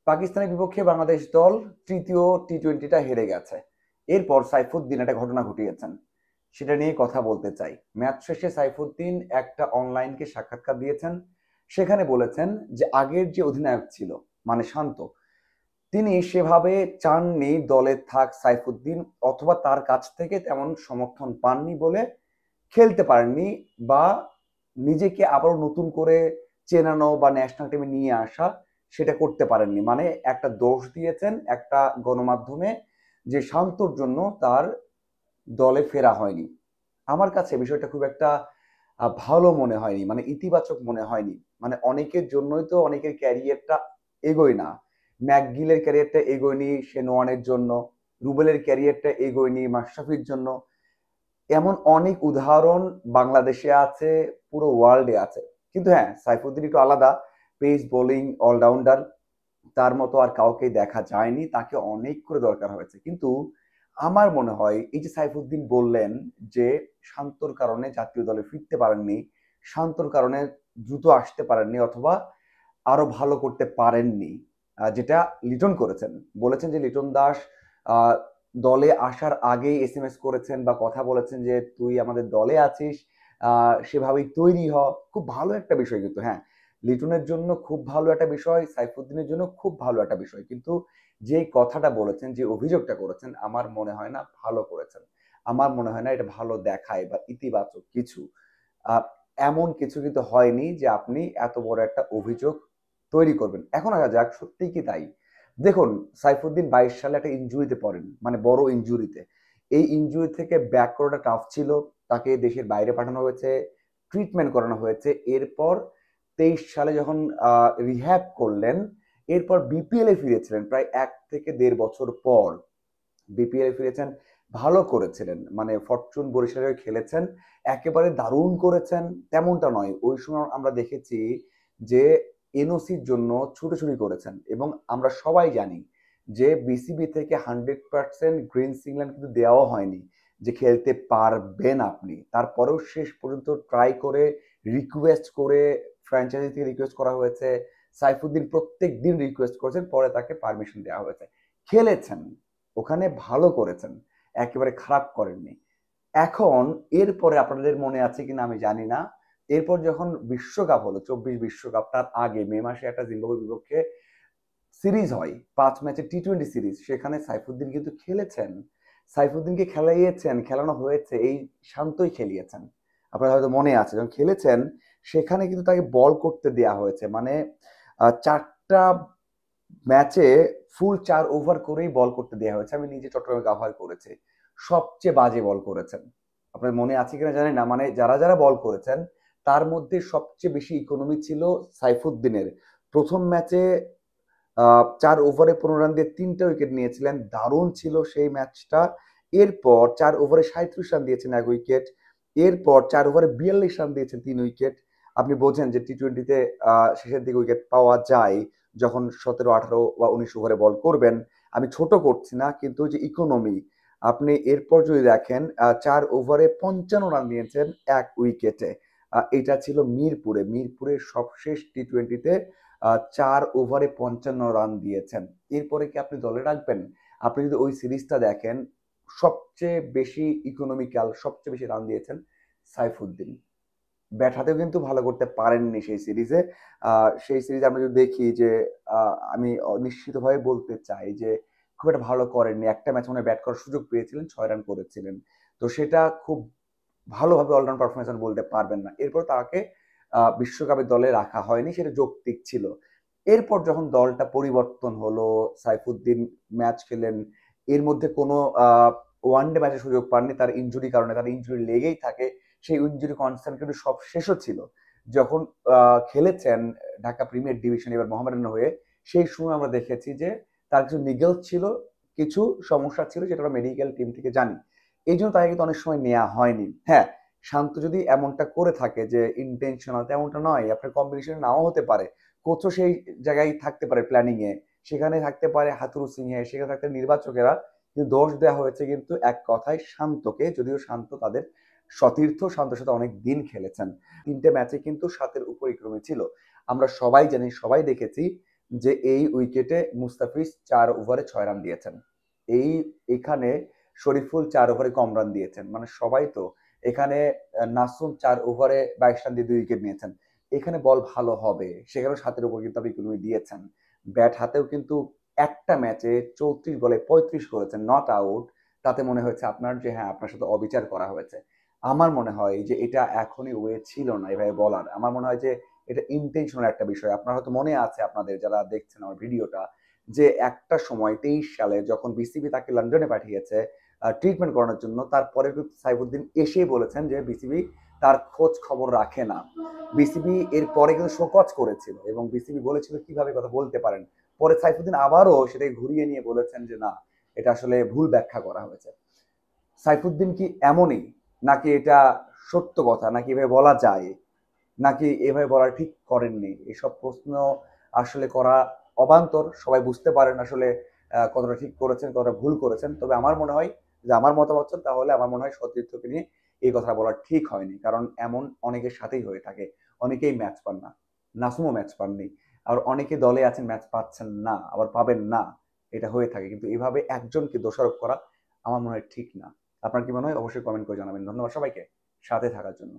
পাকিস্তানের বিপক্ষে বাংলাদেশ দল তৃতীয় টি-20টা হেরে গেছে। এরপর সাইফুদ্দিন একটা ঘটনা ঘটিয়েছেন, সেটা নিয়ে কথা বলতে চাই। ম্যাচ শেষে সাইফুদ্দিন একটা অনলাইনকে সাক্ষাৎকার দিয়েছেন। সেখানে বলেছেন যে আগের যে অধিনায়ক ছিল, মানে শান্ত, তিনি সেভাবে চাননি দলে থাক সাইফুদ্দিন, অথবা তার কাছ থেকে তেমন সমর্থন পাননি বলে খেলতে পারেননি, বা নিজেকে আবারও নতুন করে চেনানো বা ন্যাশনাল টিমে নিয়ে আসা সেটা করতে পারেননি। মানে একটা দোষ দিয়েছেন একটা গণমাধ্যমে যে শান্তর জন্য তার দলে ফেরা হয়নি। আমার কাছে বিষয়টা খুব একটা ভালো মনে হয়নি, মানে ইতিবাচক মনে হয়নি। মানে অনেকের জন্যই তো অনেকের ক্যারিয়ারটা এগোয় না। ম্যাকগিলের ক্যারিয়ারটা এগোয়নি শেনওয়ানের জন্য, রুবেলের ক্যারিয়ারটা এগোয়নি মাশরাফির জন্য। এমন অনেক উদাহরণ বাংলাদেশে আছে, পুরো ওয়ার্ল্ডে আছে। কিন্তু হ্যাঁ, সাইফুদ্দিন একটু আলাদা, পেস বোলিং অলরাউন্ডার, তার মতো আর কাউকে দেখা যায়নি, তাকে অনেক করে দরকার হয়েছে। কিন্তু আমার মনে হয় এই যে সাইফুদ্দিন বললেন যে শান্তর কারণে জাতীয় দলে ফিরতে পারেননি, শান্তর কারণে দ্রুত আসতে পারেননি, অথবা আরো ভালো করতে পারেননি, যেটা লিটন করেছেন। বলেছেন যে লিটন দাস আহ, দলে আসার আগেই এসএমএস করেছেন বা কথা বলেছেন যে তুই আমাদের দলে আছিস, সেভাবেই তৈরি হ। খুব ভালো একটা বিষয় কিন্তু, হ্যাঁ, লিটনের জন্য খুব ভালো একটা বিষয়, সাইফুদ্দিনের জন্য খুব ভালো একটা বিষয়। কিন্তু যে কথাটা বলেছেন, যে অভিযোগটা করেছেন, আমার মনে হয় না ভালো করেছেন। আমার মনে হয় না এটা ভালো দেখায় বা ইতিবাচক কিছু। আহ, এমন কিছু কিন্তু হয়নি যে আপনি এত বড় একটা অভিযোগ তৈরি করবেন। এখন আসা যাক সত্যি কি তাই। দেখুন, সাইফুদ্দিন 22 সালে একটা ইনজুরিতে পড়েন, মানে বড় ইনজুরিতে। এই ইনজুরি থেকে ব্যাক করাটা টাফ ছিল। তাকে দেশের বাইরে পাঠানো হয়েছে, ট্রিটমেন্ট করানো হয়েছে। এরপর 23 সালে যখন রিহ্যাব করলেন, এরপর বিপিএল এ ফিরেছিলেন প্রায় 1 থেকে 1.5 বছর পর। বিপিএল এ ফিরেছেন, ভালো করেছিলেন, মানে ফরচুন বরিশালে হয়ে খেলেছেন, একেবারে দারুণ করেছেন তেমনটা নয়। ওই সময় আমরা দেখেছি যে এনওসির জন্য ছুটোছুটি করেছেন, এবং আমরা সবাই জানি যে বিসিবি থেকে 100% গ্রিন সিগন্যাল কিন্তু দেওয়া হয়নি যে খেলতে পারবেন আপনি। তারপরেও শেষ পর্যন্ত ট্রাই করে, রিকোয়েস্ট করে, ফ্র্যাঞ্চাইজি থেকে রিকোয়েস্ট করা হয়েছে। সাইফুদ্দিন প্রত্যেক দিন রিকোয়েস্ট করেছেন, পরে তাকে পারমিশন দেওয়া হয়েছে। খেলেছেন, ওখানে ভালো করেছেন, একেবারে খারাপ করেননি। এখন এরপরে আপনাদের মনে আছে কিনা আমি জানি না, এরপর যখন বিশ্বকাপ হলো 24 বিশ্বকাপ, তার আগে মে মাসে একটা জিম্বাবুয়ের বিপক্ষে সিরিজ হয়, 5 ম্যাচের টি-20 সিরিজ, সেখানে সাইফুদ্দিন কিন্তু খেলেছেন। সাইফুদ্দিনকে খেলাইয়েছেন, খেলানো হয়েছে, এই শান্তই খেলিয়েছেন। আপনার হয়তো মনে আছে যখন খেলেছেন, সেখানে কিন্তু তাকে বল করতে দেয়া হয়েছে। মানে 4টা ম্যাচে ফুল 4 ওভার করেই বল করতে দেওয়া হয়েছে। আমি নিজে চট্টগ্রামে কাভার করেছি, সবচেয়ে বাজে বল করেছেন। আপনার মনে আছে কিনা জানি না, মানে যারা যারা বল করেছেন তার মধ্যে সবচেয়ে বেশি ইকোনমি ছিল সাইফুদ্দিনের। প্রথম ম্যাচে 4 ওভারে 15 রান দিয়ে 3টা উইকেট নিয়েছিলেন, দারুণ ছিল সেই ম্যাচটা। এরপর 4 ওভারে 37 রান দিয়েছেন 1 উইকেট। এরপর 4 ওভারে 42 রান দিয়েছেন 3 উইকেট। আপনি বোঝেন যে টি-20তে শেষের দিকে উইকেট পাওয়া যায় যখন 17, 18 বা 19 ওভারে বল করবেন। আমি ছোট করছি না, কিন্তু যে ইকোনমি, আপনি এরপর যদি দেখেন 4 ওভারে 55 রান দিয়েছেন 1 উইকেটে। এটা ছিল মিরপুরে, মিরপুরের সবশেষ টি-20তে 4 ওভারে 55 রান দিয়েছেন। এরপরে কি আপনি দলে রাখবেন? আপনি যদি ওই সিরিজটা দেখেন, সবচেয়ে বেশি ইকোনমিক্যাল, সবচেয়ে বেশি রান দিয়েছেন সাইফুদ্দিন। ব্যাট হাতেও কিন্তু ভালো করতে পারেননি সেই সিরিজে। সেই সিরিজে আমরা যদি দেখি যে আমি নিশ্চিতভাবে বলতে চাই যে খুব একটা ভালো করেননি। একটা ম্যাচ মনে হয় ব্যাট করার সুযোগ পেয়েছিলেন, 6 রান করেছিলেন। তো সেটা খুব ভালোভাবে অলরাউন্ড পারফরমেন্স বলতে পারবেন না। এরপর তাকে বিশ্বকাপের দলে রাখা হয়নি, সেটা যৌক্তিক ছিল। এরপর যখন দলটা পরিবর্তন হলো, সাইফুদ্দিন ম্যাচ খেলেন, এর মধ্যে কোনো ওয়ানডে ম্যাচের সুযোগ পাননি তার ইনজুরি কারণে। তার ইনজুরি লেগেই থাকে, সেই ইনজুরি কনসার্ন কিন্তু সব শেষও ছিল যখন খেলেছেন ঢাকা প্রিমিয়ার ডিভিশন এবার মোহামেডানের হয়ে। সেই সময় আমরা দেখেছি যে তার কিছু নিগেল ছিল, কিছু সমস্যা ছিল, যেটা আমরা মেডিকেল টিম থেকে জানি। এই জন্য তাকে কিন্তু অনেক সময় নেওয়া হয়নি। হ্যাঁ, শান্ত যদি এমনটা করে থাকে যে ইন্টেনশনাল, তেমনটা নয়, আপনার কম্বিনেশনে নাও হতে পারে। কোচও সেই জায়গায় থাকতে পারে, প্ল্যানিং এ সেখানে থাকতে পারে, হাতুরু সিংহে সেখানে থাকতে নির্বাচকেরা। কিন্তু দোষ দেওয়া হয়েছে কিন্তু এক কথায় শান্তকে, যদিও শান্ত তাদের সতীর্থ, শান্তর সাথে অনেক দিন খেলেছেন। 3টে ম্যাচে কিন্তু 7-এর উপর ইকোনমি ছিল। আমরা সবাই জানি, সবাই দেখেছি যে এই উইকেটে মুস্তাফিজ 4 ওভারে 6 রান দিয়েছেন, এখানে শরীফুল 4 ওভারে কম রান দিয়েছেন, মানে সবাই তো এখানে নাসুম 4 ওভারে 22 রান দিয়ে 2 উইকেট নিয়েছেন। এখানে বল ভালো হবে, সেখানেও 7-এর উপর কিন্তু আপনি ইকোনমি দিয়েছেন। ব্যাট হাতেও কিন্তু একটা ম্যাচে 34 বলে 35 করেছেন, নট আউট। তাতে মনে হয়েছে আপনার যে হ্যাঁ আপনার সাথে অবিচার করা হয়েছে। আমার মনে হয় যে এটা এখনই ওয়ে ছিল না এভাবে বলার। আমার মনে হয় যে এটা ইন্টেনশনাল একটা বিষয়। আপনার হয়তো মনে আছে, আপনাদের যারা দেখছেন আমার ভিডিওটা, যে একটা সময় 23 সালে যখন বিসিবি তাকে লন্ডনে পাঠিয়েছে ট্রিটমেন্ট করানোর জন্য, তারপরে কিন্তু সাইফুদ্দিন এসেই বলেছেন যে বিসিবি তার খোঁজ খবর রাখে না। বিসিবি এর পরে কিন্তু শোকজ করেছিল এবং বিসিবি বলেছিল কিভাবে কথা বলতে পারেন। পরে সাইফুদ্দিন আবারও সেটাই ঘুরিয়ে নিয়ে বলেছেন যে না, এটা আসলে ভুল ব্যাখ্যা করা হয়েছে। সাইফুদ্দিন কি এমনই, নাকি এটা সত্য কথা, নাকি এভাবে বলা যায়, নাকি এভাবে বলা ঠিক করেননি, এসব প্রশ্ন আসলে করা অবান্তর। সবাই বুঝতে পারেন আসলে কতটা ঠিক করেছেন কতটা ভুল করেছেন। তবে আমার মনে হয় যে আমার মতামত চান তাহলে আমার মনে হয় সতীর্থকে নিয়ে এই কথা বলা ঠিক হয়নি, কারণ এমন অনেকের সাথেই হয়ে থাকে। অনেকেই ম্যাচ পান না, নাসুমও ম্যাচ পাননি, আর অনেকে দলে আছেন ম্যাচ পাচ্ছেন না, আবার পাবেন না, এটা হয়ে থাকে। কিন্তু এভাবে একজনকে দোষারোপ করা আমার মনে হয় ঠিক না। আপনার কি মনে হয় অবশ্যই কমেন্ট করে জানাবেন। ধন্যবাদ সবাইকে সাথে থাকার জন্য।